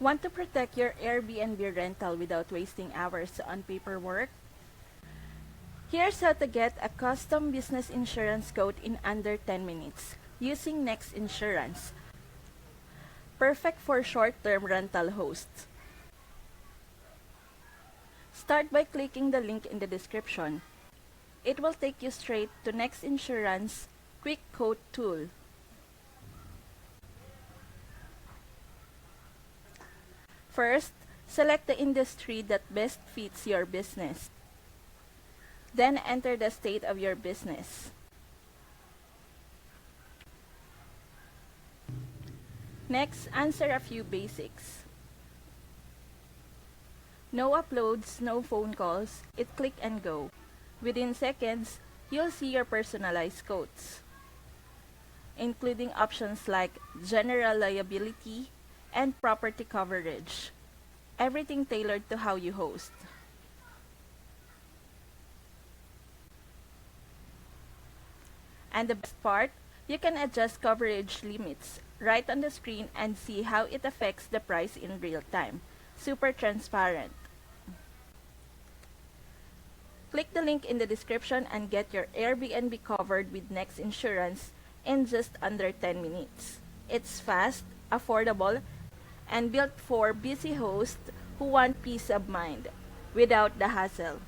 Want to protect your Airbnb rental without wasting hours on paperwork? Here's how to get a custom business insurance quote in under 10 minutes using Next Insurance. Perfect for short-term rental hosts. Start by clicking the link in the description. It will take you straight to Next Insurance Quick Quote tool. First, select the industry that best fits your business. Then enter the state of your business. Next, answer a few basics. No uploads, no phone calls, it click and go. Within seconds, you'll see your personalized quotes, including options like general liability and property coverage. Everything tailored to how you host. And the best part, you can adjust coverage limits right on the screen and see how it affects the price in real time. Super transparent. Click the link in the description and get your Airbnb covered with Next Insurance in just under 10 minutes. It's fast, affordable, and built for busy hosts who want peace of mind without the hassle.